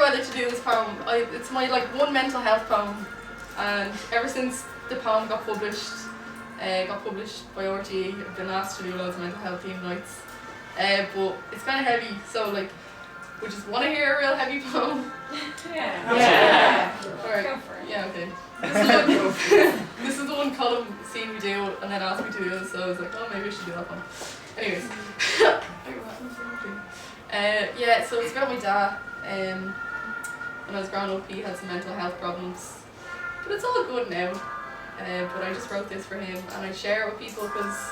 whether to do this poem. It's my one mental health poem, and ever since the poem got published by RTE, I've been asked to do loads of mental health theme nights. But it's kind of heavy, so would you just want to hear a real heavy poem? Yeah. Alright. Go for it. Yeah, okay. This is the one Colin seen me do and then asked me to do, so I was like, oh, maybe I should do that one. Anyways. So it's about my dad. When I was growing up, he had some mental health problems, but it's all good now. But I just wrote this for him, and I share it with people because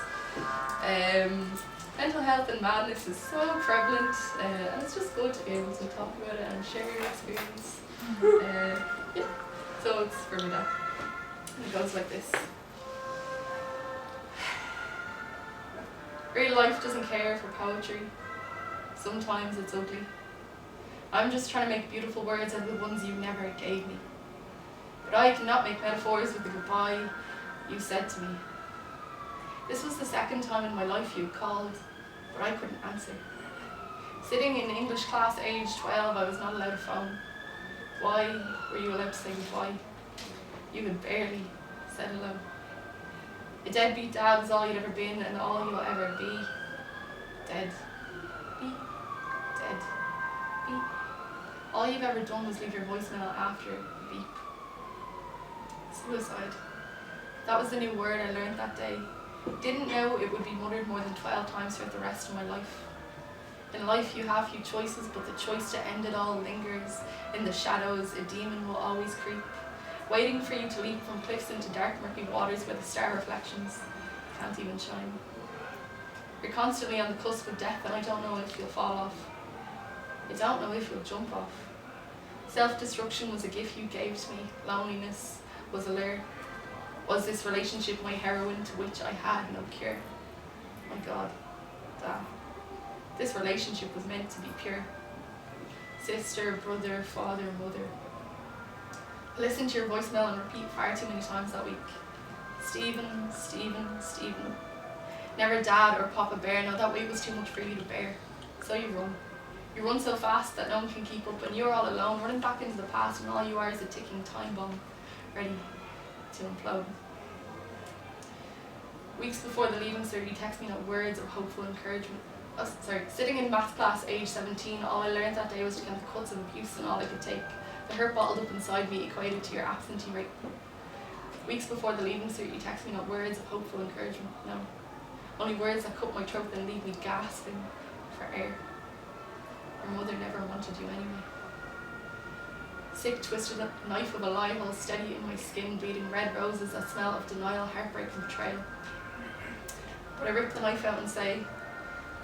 mental health and madness is so prevalent, and it's just good to be able to talk about it and share your experience. Yeah, so it's for me now. And it goes like this. Real life doesn't care for poetry. Sometimes it's ugly. I'm just trying to make beautiful words out of the ones you never gave me. But I cannot make metaphors with the goodbye you said to me. This was the second time in my life you called, but I couldn't answer. Sitting in English class age 12, I was not allowed a phone. Why were you allowed to say goodbye? You had barely said hello. A deadbeat dad was all you'd ever been and all you'll ever be. Dead. Be. Dead. Be. All you've ever done was leave your voicemail after the beep. Suicide. That was the new word I learned that day. Didn't know it would be muttered more than 12 times throughout the rest of my life. In life you have few choices, but the choice to end it all lingers. In the shadows, a demon will always creep, waiting for you to leap from cliffs into dark murky waters where the star reflections can't even shine. You're constantly on the cusp of death, and I don't know if you'll fall off. I don't know if you'll jump off. Self-destruction was a gift you gave to me. Loneliness was a lure. Was this relationship my heroin to which I had no cure? My God, damn. This relationship was meant to be pure. Sister, brother, father, mother. I listened to your voicemail and repeat far too many times that week. Stephen, Stephen, Stephen. Never dad or Papa Bear. No, that weight was too much for you to bear. So you run. You run so fast that no one can keep up, and you're all alone, running back into the past, and all you are is a ticking time bomb, ready to implode. Weeks before the leaving cert, you text me out words of hopeful encouragement. Sitting in maths class, age 17, all I learned that day was to count the cuts of abuse and all I could take. The hurt bottled up inside me equated to your absentee rate. Weeks before the leaving cert, you text me out words of hopeful encouragement. No, only words that cut my throat and leave me gasping for air. Your mother never wanted you anyway. Sick, twisted knife of a lie hole steady in my skin, bleeding red roses that smell of denial, heartbreak and betrayal. But I rip the knife out and say,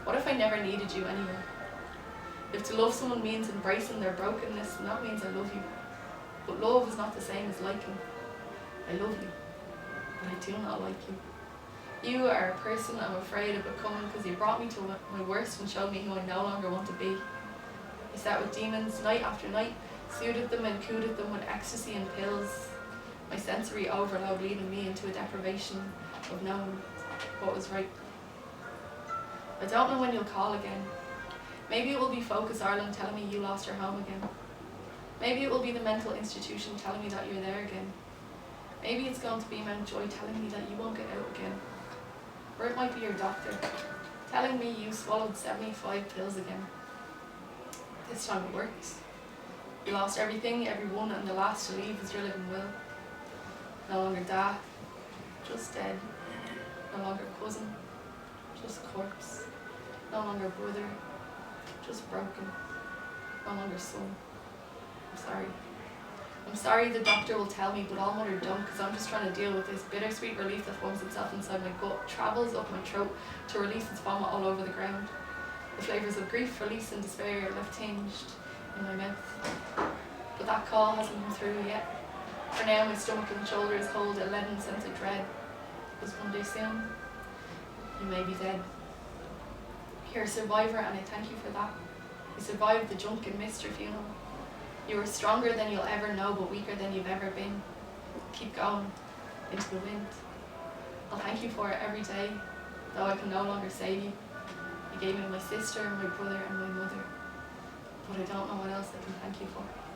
what if I never needed you anyway? If to love someone means embracing their brokenness, then that means I love you. But love is not the same as liking. I love you, but I do not like you. You are a person I'm afraid of becoming because you brought me to my worst and showed me who I no longer want to be. You sat with demons night after night, soothed them and cooed them with ecstasy and pills. My sensory overload leading me into a deprivation of knowing what was right. I don't know when you'll call again. Maybe it will be Focus Ireland telling me you lost your home again. Maybe it will be the mental institution telling me that you're there again. Maybe it's going to be Mount Joy telling me that you won't get out again. Or it might be your doctor telling me you swallowed 75 pills again. This time it worked. You lost everything, everyone, and the last to leave is your living will. No longer dad, just dead. No longer cousin, just corpse. No longer brother, just broken. No longer son. I'm sorry. I'm sorry the doctor will tell me, but all mother don't, because I'm just trying to deal with this bittersweet relief that forms itself inside my gut, travels up my throat to release its vomit all over the ground. The flavours of grief, release and despair are left tinged in my mouth. But that call hasn't come through yet. For now my stomach and shoulders hold a leaden sense of dread. Because one day soon, you may be dead. You're a survivor and I thank you for that. You survived the junk and missed your funeral. You were stronger than you'll ever know, but weaker than you've ever been. Keep going into the wind. I'll thank you for it every day, though I can no longer save you. You gave me my sister, my brother and my mother. but I don't know what else I can thank you for.